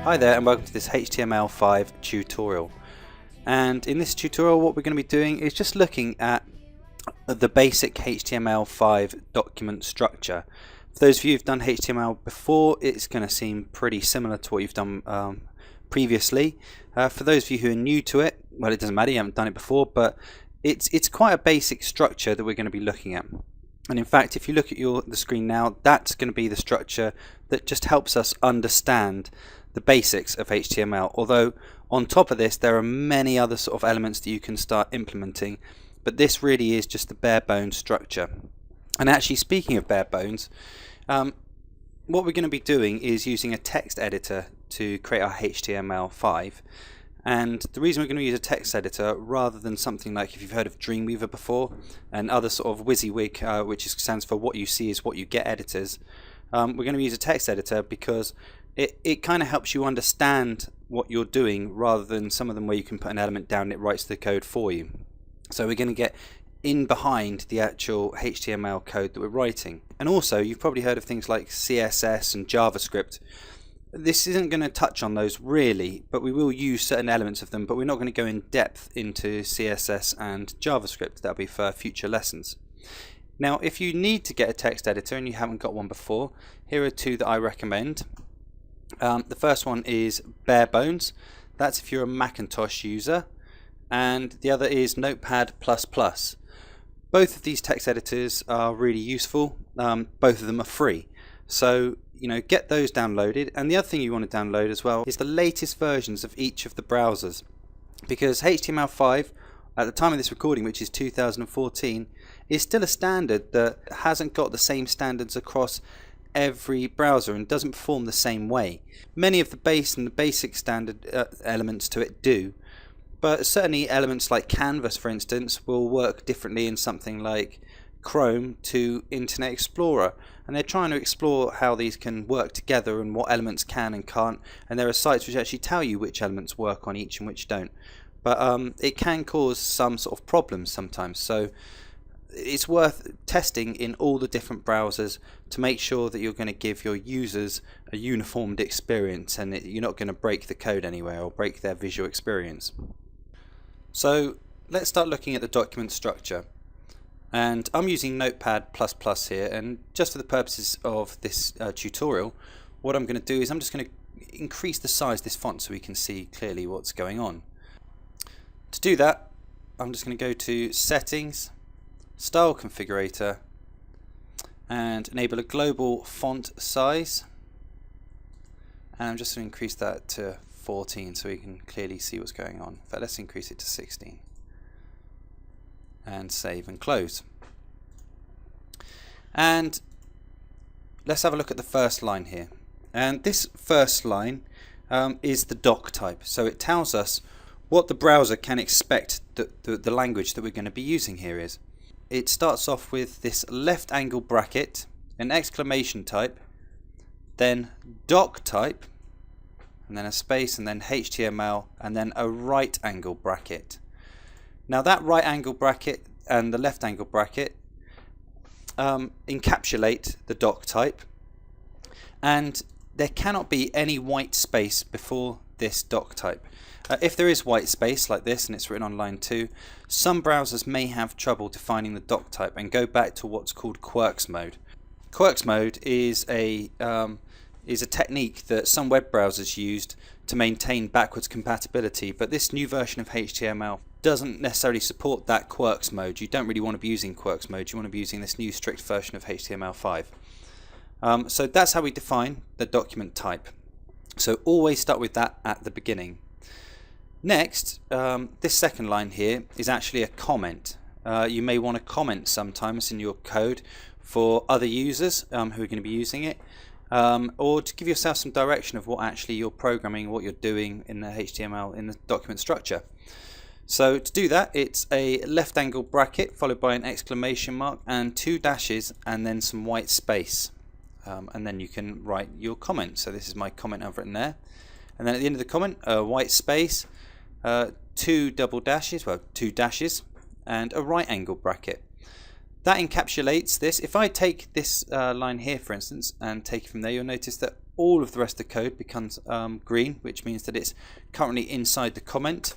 Hi there and welcome to this HTML5 tutorial. And in this tutorial what we're going to be doing is just looking at the basic HTML5 document structure. For those of you who've done HTML before, it's going to seem pretty similar to what you've done previously. For those of you who are new to it, well, it doesn't matter, you haven't done it before, but it's quite a basic structure that we're going to be looking at. And in fact, if you look at the screen now, that's going to be the structure that just helps us understand the basics of HTML. Although on top of this, there are many other sort of elements that you can start implementing, but this really is just the bare bones structure. And actually, speaking of bare bones, what we're going to be doing is using a text editor to create our HTML5. And the reason we're going to use a text editor rather than something like, if you've heard of Dreamweaver before, and other sort of WYSIWYG, which stands for what you see is what you get editors, we're going to use a text editor because it kind of helps you understand what you're doing rather than some of them where you can put an element down and it writes the code for you. So we're going to get in behind the actual HTML code that we're writing. And also, you've probably heard of things like CSS and JavaScript. This isn't going to touch on those really, but we will use certain elements of them, but we're not going to go in depth into CSS and JavaScript. That'll be for future lessons. Now, if you need to get a text editor and you haven't got one before, here are two that I recommend. The first one is Bare Bones. That's if you're a Macintosh user, and the other is Notepad++. Both of these text editors are really useful. Both of them are free, so get those downloaded. And the other thing you want to download as well is the latest versions of each of the browsers, because HTML5 at the time of this recording, which is 2014, is still a standard that hasn't got the same standards across every browser and doesn't perform the same way. Many of the base and the basic standard elements to it do, but certainly elements like Canvas, for instance, will work differently in something like Chrome to Internet Explorer, and they're trying to explore how these can work together and what elements can and can't, and there are sites which actually tell you which elements work on each and which don't, but it can cause some sort of problems sometimes. So it's worth testing in all the different browsers to make sure that you're going to give your users a uniformed experience and you're not going to break the code anywhere or break their visual experience. So let's start looking at the document structure. And I'm using Notepad++ here, and just for the purposes of this tutorial, what I'm going to do is I'm just going to increase the size of this font so we can see clearly what's going on. To do that, I'm just going to go to Settings, Style Configurator, and enable a global font size, and I'm just going to increase that to 14 so we can clearly see what's going on. In fact, let's increase it to 16 and save and close. And let's have a look at the first line here, and this first line is the Doctype, so it tells us what the browser can expect the language that we're going to be using here is. It starts off with this left angle bracket, an exclamation type, then Doctype, and then a space, and then HTML, and then a right angle bracket. Now that right angle bracket and the left angle bracket encapsulate the Doctype, and there cannot be any white space before this Doctype. If there is white space like this, and it's written on line 2, some browsers may have trouble defining the Doctype and go back to what's called Quirks mode. Quirks mode is a technique that some web browsers used to maintain backwards compatibility, but this new version of HTML doesn't necessarily support that Quirks mode. You don't really want to be using Quirks mode, you want to be using this new strict version of HTML5. So that's how we define the document type. So always start with that at the beginning. Next, this second line here is actually a comment. You may want to comment sometimes in your code for other users who are going to be using it, or to give yourself some direction of what actually you're programming, what you're doing in the HTML, in the document structure. So to do that, it's a left angle bracket followed by an exclamation mark and 2 dashes and then some white space, and then you can write your comment. So this is my comment I've written there, and then at the end of the comment, a white space, 2 dashes, and a right angle bracket. That encapsulates this. If I take this line here, for instance, and take it from there, you'll notice that all of the rest of the code becomes green, which means that it's currently inside the comment.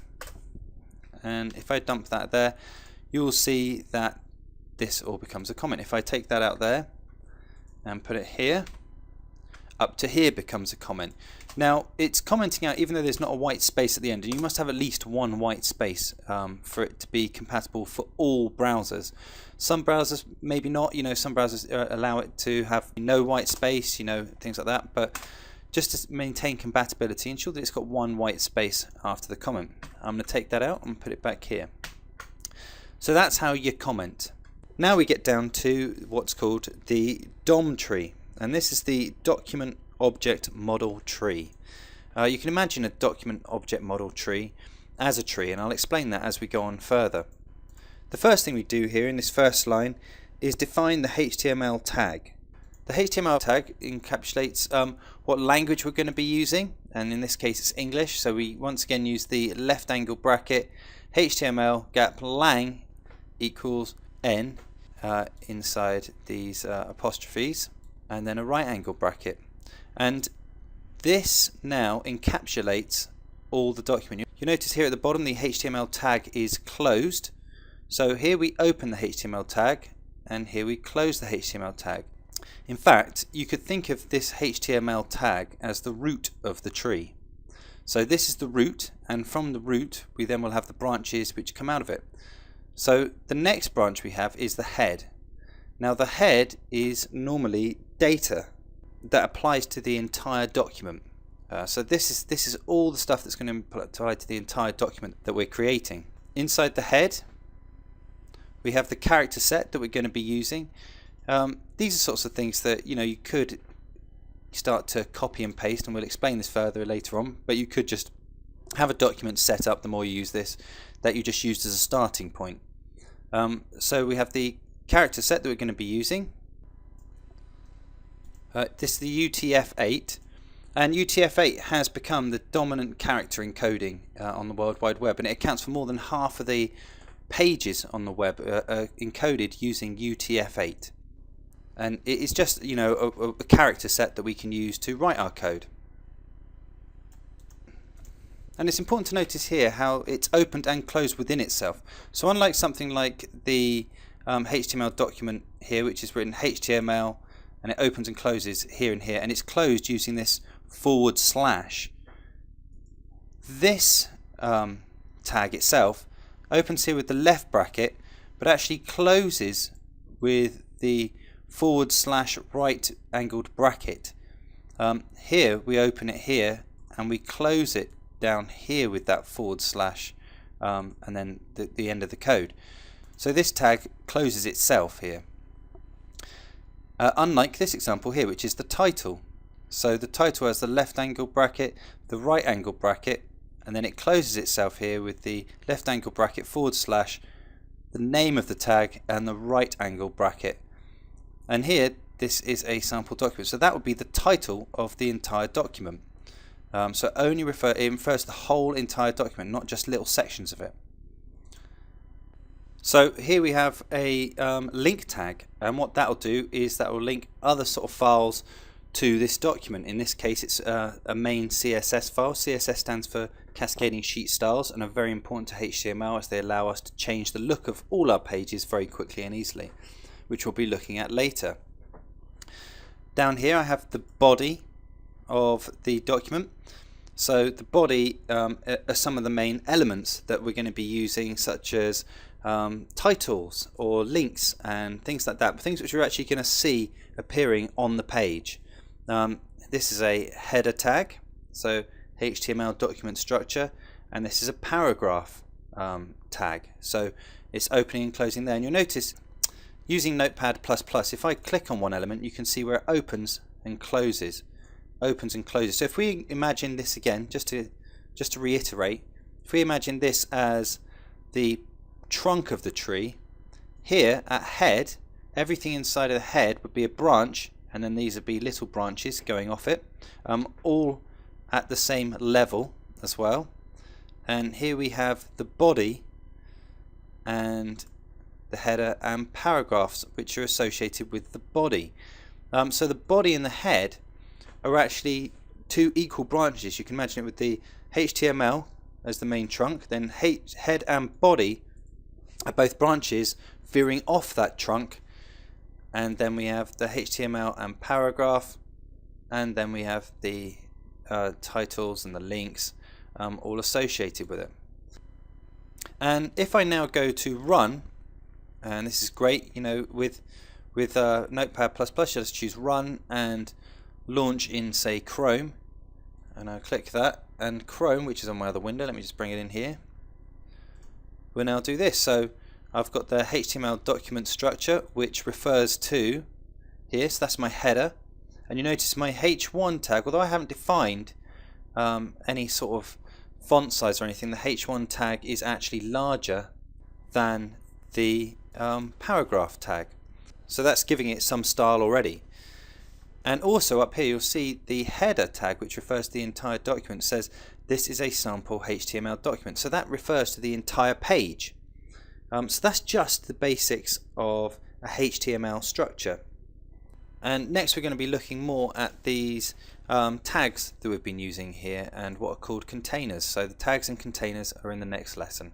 And if I dump that there, you'll see that this all becomes a comment. If I take that out there and put it here, up to here becomes a comment. Now it's commenting out even though there's not a white space at the end, and you must have at least one white space for it to be compatible for all browsers. Some browsers maybe not, some browsers allow it to have no white space, things like that, but just to maintain compatibility, ensure that it's got one white space after the comment. I'm going to take that out and put it back here. So that's how you comment. Now we get down to what's called the DOM tree, and this is the document object model tree. You can imagine a document object model tree as a tree, and I'll explain that as we go on further. The first thing we do here in this first line is define the HTML tag. The HTML tag encapsulates what language we're going to be using, and in this case it's English, so we once again use the left angle bracket HTML gap lang equals n inside these apostrophes, and then a right angle bracket. And this now encapsulates all the document. You notice here at the bottom the HTML tag is closed. So here we open the HTML tag and here we close the HTML tag. In fact, you could think of this HTML tag as the root of the tree. So this is the root, and from the root we then will have the branches which come out of it. So the next branch we have is the head. Now the head is normally data that applies to the entire document. So this is all the stuff that's going to apply to the entire document that we're creating. Inside the head we have the character set that we're going to be using. These are sorts of things that you could start to copy and paste, and we'll explain this further later on, but you could just have a document set up, the more you use this, that you just used as a starting point. So we have the character set that we're going to be using. This is the UTF-8, and UTF-8 has become the dominant character encoding on the World Wide Web, and it accounts for more than half of the pages on the web encoded using UTF-8. And it is just a character set that we can use to write our code. And it's important to notice here how it's opened and closed within itself. So unlike something like the HTML document here, which is written HTML and it opens and closes here and here, and it's closed using this /. This tag itself opens here with the left bracket, but actually closes with the / right angled bracket. Here we open it here and we close it down here with that / and then the end of the code. So this tag closes itself here. Unlike this example here, which is the title. So the title has the left angle bracket, the right angle bracket, and then it closes itself here with the left angle bracket / the name of the tag and the right angle bracket. And here this is a sample document, so that would be the title of the entire document. So it refers to the whole entire document, not just little sections of it. So here we have a link tag, and what that will do is that will link other sort of files to this document. In this case it's a main CSS file. CSS stands for Cascading Sheet Styles, and are very important to HTML as they allow us to change the look of all our pages very quickly and easily, which we'll be looking at later. Down here I have the body of the document. So the body are some of the main elements that we're going to be using, such as titles or links and things like that, things which you're actually going to see appearing on the page. This is a header tag, so HTML document structure, and this is a paragraph tag, so it's opening and closing there. And you'll notice using Notepad++, if I click on one element you can see where it opens and closes. So if we imagine this again, just to reiterate, if we imagine this as the trunk of the tree, here at head, everything inside of the head would be a branch, and then these would be little branches going off it, all at the same level as well. And here we have the body and the header and paragraphs which are associated with the body. So the body and the head are actually two equal branches. You can imagine it with the HTML as the main trunk, then head and body are both branches veering off that trunk, and then we have the HTML and paragraph, and then we have the titles and the links all associated with it. And if I now go to run, and this is great, you know, with Notepad++, you just choose run and launch in, say, Chrome, and I'll click that, and Chrome, which is on my other window, let me just bring it in here, will now do this. So I've got the HTML document structure, which refers to here, so that's my header, and you notice my H1 tag, although I haven't defined any sort of font size or anything, the H1 tag is actually larger than the paragraph tag, so that's giving it some style already. And also up here you'll see the header tag, which refers to the entire document, says this is a sample HTML document, so that refers to the entire page. So that's just the basics of a HTML structure. And next we're going to be looking more at these tags that we've been using here and what are called containers. So the tags and containers are in the next lesson.